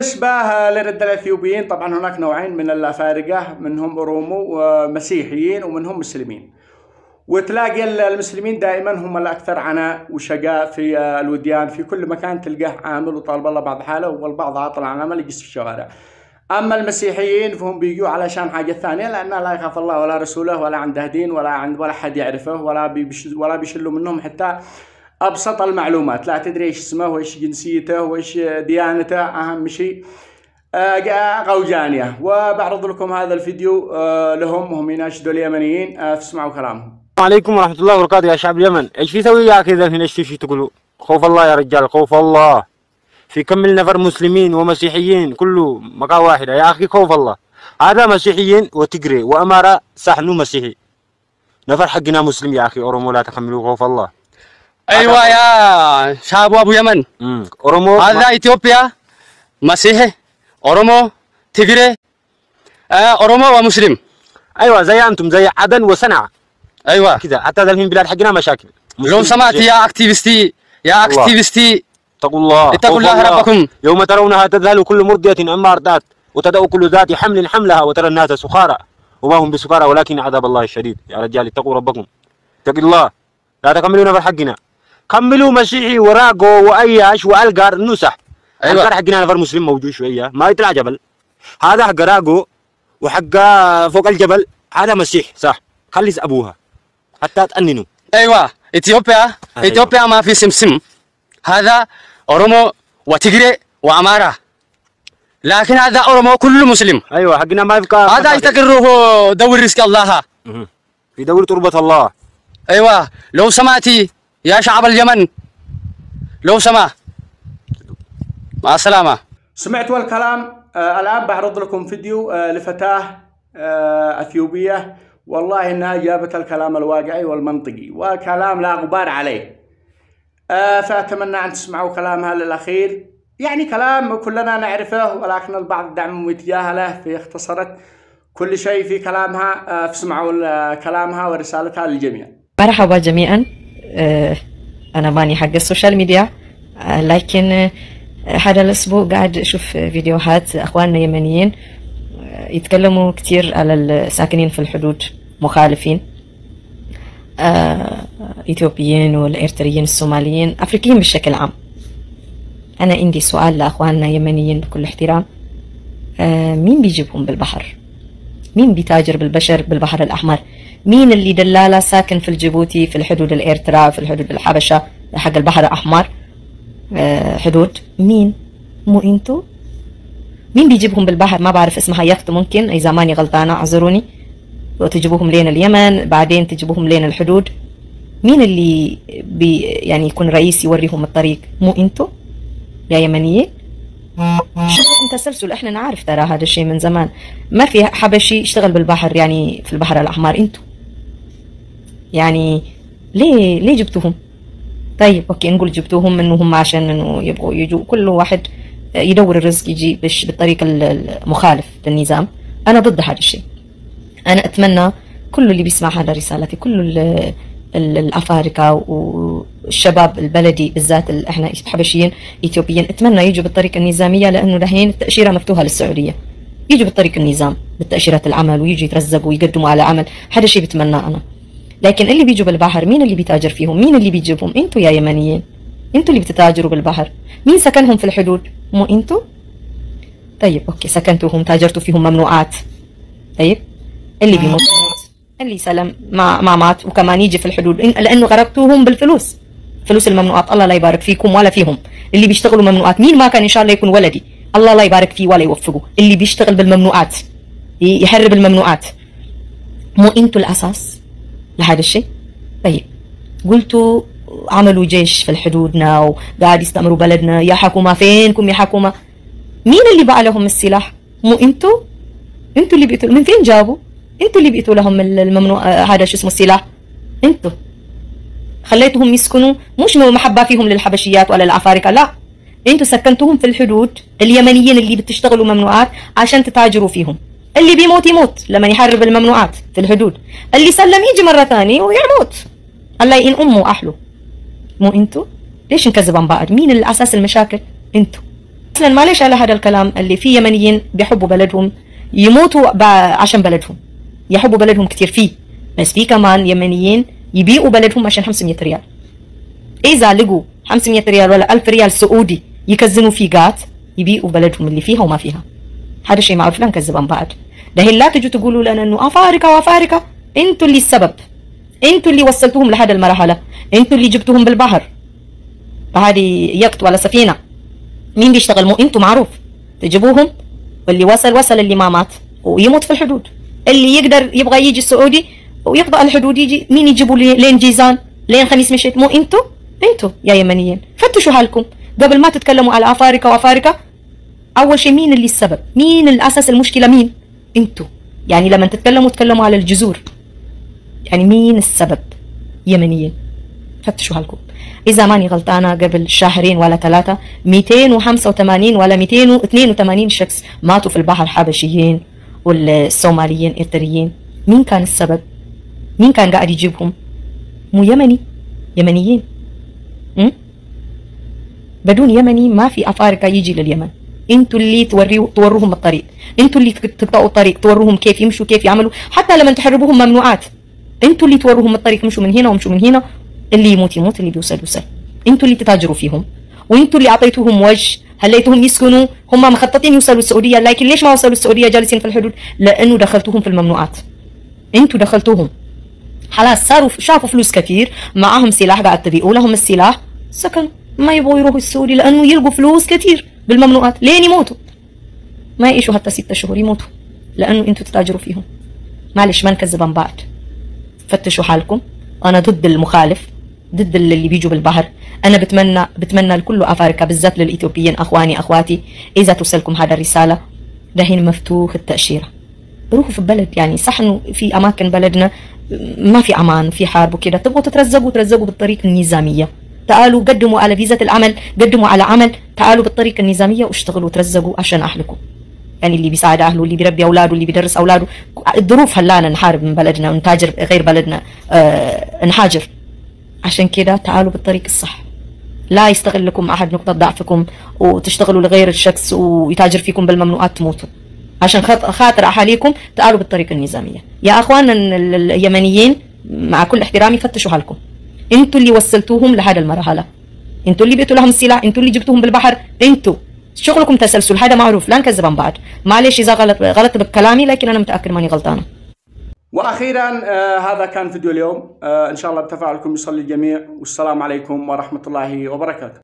بالنسبة للردة الأثيوبيين طبعا هناك نوعين من الأفارقة، منهم أورومو ومسيحيين ومنهم مسلمين، وتلاقي المسلمين دائما هم الأكثر عناء وشقاء في الوديان، في كل مكان تلقاه عامل وطالب الله بعض حاله والبعض عاطل عن عمل يجلس في الشوارع. أما المسيحيين فهم بيجوا علشان حاجة ثانية، لأنه لا يخاف الله ولا رسوله ولا عنده دين ولا حد يعرفه ولا بيشلوا منهم حتى أبسط المعلومات، لا تدري إيش اسمه وإيش جنسيته وإيش ديانته، أهم شيء غوجانية. وبعرض لكم هذا الفيديو لهم وهم يناشدوا اليمنيين، فاسمعوا كلامهم. السلام عليكم ورحمة الله وبركاته يا شعب اليمن. إيش في سوي يا كذا هنا؟ إيش تقولوا؟ خوف الله يا رجال، خوف الله. في كم من نفر مسلمين ومسيحيين كله مكان واحدة يا أخي، خوف الله. هذا مسيحيين وتجري وأمارة سحنو مسيحي، نفر حقنا مسلم يا أخي. أورومو لا تحملوا خوف الله. ايوه يا شعب ابو يمن، اورومو هذا اثيوبيا مسيحي، اورومو تجري، اورومو ومسلم. ايوه زي انتم، زي عدن وصنعاء. ايوه كذا، حتى الحين بلاد حقنا مشاكل. لو سمعت يا اكتيفيستي اتقوا الله، اتقوا الله ربكم. يوم ترونها تذهل كل مرضية عما ارضعت وتدعو كل ذات حمل حملها وترى الناس سكارى وما هم بسكارى ولكن عذاب الله الشديد. يا رجال اتقوا ربكم، اتقوا الله، لا تكملوا نفر حقنا، كملوا مسيحي وراقو واياش والقار نسح. أيوة. القار حقنا نفر مسلم موجود شويه ما يطلع جبل، هذا حق راقو وحق فوق الجبل هذا مسيح صح، خلص ابوها حتى تأننوا. ايوه اثيوبيا، أيوة. اثيوبيا ما في سمسم، هذا اورومو وتجري واماره، لكن هذا اورومو كله مسلم. ايوه حقنا ما يبقى، هذا يستقره دور رزق الله، في دور تربة الله. ايوه لو سمعتي يا شعب اليمن، لو سمع، مع السلامة. سمعتوا الكلام؟ الآن بعرض لكم فيديو لفتاة أثيوبية، والله إنها جابت الكلام الواقعي والمنطقي وكلام لا غبار عليه، فأتمنى أن تسمعوا كلامها للأخير. يعني كلام كلنا نعرفه ولكن البعض دعم ويتجاهله، فاختصرت كل شيء في كلامها، فاسمعوا كلامها ورسالتها للجميع. مرحبا جميعا، أنا ماني حق السوشيال ميديا، لكن هذا الأسبوع قاعد أشوف فيديوهات أخواننا يمنيين يتكلموا كتير على الساكنين في الحدود، مخالفين إثيوبيين والإريتريين الصوماليين أفريقيين بشكل عام. أنا عندي سؤال لأخواننا يمنيين بكل احترام، مين بيجيبهم بالبحر؟ مين بيتاجر بالبشر بالبحر الأحمر؟ مين اللي دلالة ساكن في الجيبوتي، في الحدود الإريترا، في الحدود الحبشة حق البحر الأحمر، حدود؟ مين؟ مو انتو؟ مين بيجيبهم بالبحر؟ ما بعرف اسمها، يخت ممكن، إذا ماني غلطانة اعذروني، وتجيبوهم لين اليمن بعدين تجيبوهم لين الحدود. مين اللي يعني يكون رئيس يوريهم الطريق؟ مو انتو يا يمنيين؟ شوفوا تسلسل، احنا نعرف ترى هذا الشيء من زمان، ما في حبشي يشتغل بالبحر يعني في البحر الأحمر. انتو يعني ليه جبتوهم؟ طيب اوكي نقول جبتوهم انه هم عشان انه يبغوا يجوا، كل واحد يدور الرزق يجي بالطريق المخالف للنظام. انا ضد هذا الشيء. انا اتمنى كل اللي بيسمع هذا رسالتي، كل الافارقه والشباب البلدي بالذات احنا حبشيين اثيوبيين، اتمنى يجوا بالطريقه النظاميه، لانه دحين التاشيره مفتوحه للسعوديه، يجوا بالطريق النظام بالتاشيره العمل ويجوا يترزقوا ويقدموا على عمل، هذا الشيء بتمناه انا. لكن اللي بيجوا بالبحر مين اللي بيتاجر فيهم؟ مين اللي بيجيبهم؟ انتوا يا يمنيين، انتوا اللي بتتاجروا بالبحر. مين سكنهم في الحدود؟ مو انتوا؟ طيب اوكي سكنتوهم، تاجرتوا فيهم ممنوعات. طيب اللي بيموت اللي سلم ما مات وكمان يجي في الحدود، لانه غرقتوهم بالفلوس، فلوس الممنوعات. الله لا يبارك فيكم ولا فيهم اللي بيشتغلوا ممنوعات. مين ما كان ان شاء الله يكون ولدي، الله لا يبارك فيه ولا يوفقه، اللي بيشتغل بالممنوعات يحرب الممنوعات. مو انتوا الاساس لهذا الشيء؟ طيب قلتوا عملوا جيش في الحدودنا وقاعد يستأمروا بلدنا، يا حكومة فينكم يا حكومة؟ مين اللي باع لهم السلاح؟ مو انتوا اللي بيقتلوا؟ من فين جابوا؟ انتوا اللي بيقتلوا لهم الممنوع هذا شو اسمه السلاح. انتوا خليتهم يسكنوا، مش محبة فيهم للحبشيات ولا الأفارقة، لا، انتوا سكنتوهم في الحدود، اليمنيين اللي بتشتغلوا ممنوعات عشان تتاجروا فيهم. اللي بيموت يموت لما يحرب الممنوعات في الحدود، اللي سلم يجي مرة ثانية ويموت، الله يئن أمه أحلو. مو انتوا؟ ليش نكذب عن بعض؟ مين الأساس المشاكل؟ انتوا اصلا معلش على هذا الكلام اللي في يمنيين بيحبوا بلدهم يموتوا عشان بلدهم، يحبوا بلدهم كتير فيه، بس في كمان يمنيين يبيعوا بلدهم عشان 500 ريال. اذا لقوا 500 ريال ولا 1000 ريال سعودي يكزنوا فيه قات يبيعوا بلدهم اللي فيها وما فيها. هذا شيء معروف، لا نكذب عن بعض. دحين لا تجوا تقولوا لنا انه افارقه وافارقه، انتوا اللي السبب، انتوا اللي وصلتوهم لهذا المرحله، انتوا اللي جبتوهم بالبحر هذه يقت ولا سفينه. مين بيشتغل؟ مو انتوا معروف تجيبوهم، واللي وصل اللي ما مات ويموت في الحدود. اللي يقدر يبغى يجي السعودي ويقطع الحدود يجي، مين يجيبوا لين جيزان لين خميس مشيت؟ مو انتوا يا يمنيين. فتشوا حالكم قبل ما تتكلموا على افارقه وافارقه. اول شيء مين اللي السبب؟ مين الاساس المشكله؟ مين؟ انتوا. يعني لما تتكلموا على الجذور، يعني مين السبب؟ يمنيين. فتشوا حالكم. إذا ماني غلطانة قبل شهرين ولا 3 285 ولا 282 شخص ماتوا في البحر، حبشيين والصوماليين إرتريين. مين كان السبب؟ مين كان قاعد يجيبهم؟ مو يمنيين. بدون يمني ما في أفارقة يجي لليمن. انتوا اللي توروهم الطريق، انتوا اللي تقطعوا الطريق، توروهم كيف يمشوا كيف يعملوا. حتى لما تحربوهم ممنوعات، انتوا اللي توروهم الطريق، مشوا من هنا ومشوا من هنا. اللي يموت يموت، اللي بيوصل يوصل. انتوا اللي تتاجروا فيهم، وانتوا اللي اعطيتوهم وجه، خليتوهم يسكنوا. هم مخططين يوصلوا السعوديه، لكن ليش ما وصلوا السعوديه جالسين في الحدود؟ لانه دخلتوهم في الممنوعات. انتوا دخلتوهم، خلاص صاروا شافوا فلوس كثير، معاهم سلاح قاعد تبيعوا لهم السلاح، سكنوا ما يبغوا يروحوا السعودي لانه يلقوا فلوس كثير بالممنوعات لين يموتوا. ما يعيشوا حتى 6 شهور يموتوا لانه انتوا تتاجروا فيهم. معلش ما نكذب عن بعض. فتشوا حالكم. انا ضد المخالف، ضد اللي بيجوا بالبحر. انا بتمنى لكل افارقه، بالذات للاثيوبيين اخواني اخواتي، اذا توصلكم هذا الرساله، دحين مفتوح التاشيره. روحوا في البلد. يعني صح انه في اماكن بلدنا ما في امان، في حرب وكذا، تبغوا ترزقوا بالطريقه النظاميه. تعالوا قدموا على فيزا العمل، قدموا على عمل، تعالوا بالطريقه النظاميه واشتغلوا وترزقوا عشان اهلكم. يعني اللي بيساعد اهله، اللي بيربي اولاده، اللي بيدرس اولاده. الظروف هلانا نحارب من بلدنا ونتاجر غير بلدنا، نحاجر. عشان كده تعالوا بالطريق الصح، لا يستغلكم احد نقطة ضعفكم وتشتغلوا لغير الشخص ويتاجر فيكم بالممنوعات تموتوا. عشان خاطر احاليكم تعالوا بالطريقة النظامية. يا اخواننا اليمنيين مع كل احترامي، فتشوا حالكم. انتوا اللي وصلتوهم لهذا المرحلة، انتوا اللي بيتوا لهم السلاح، انتوا اللي جبتوهم بالبحر، انتوا شغلكم تسلسل. هذا معروف، لا نكذب عن بعض. معلش اذا غلط بكلامي، لكن انا متاكد ماني غلطانه. واخيرا هذا كان فيديو اليوم. ان شاء الله بتفاعلكم يصلي الجميع، والسلام عليكم ورحمه الله وبركاته.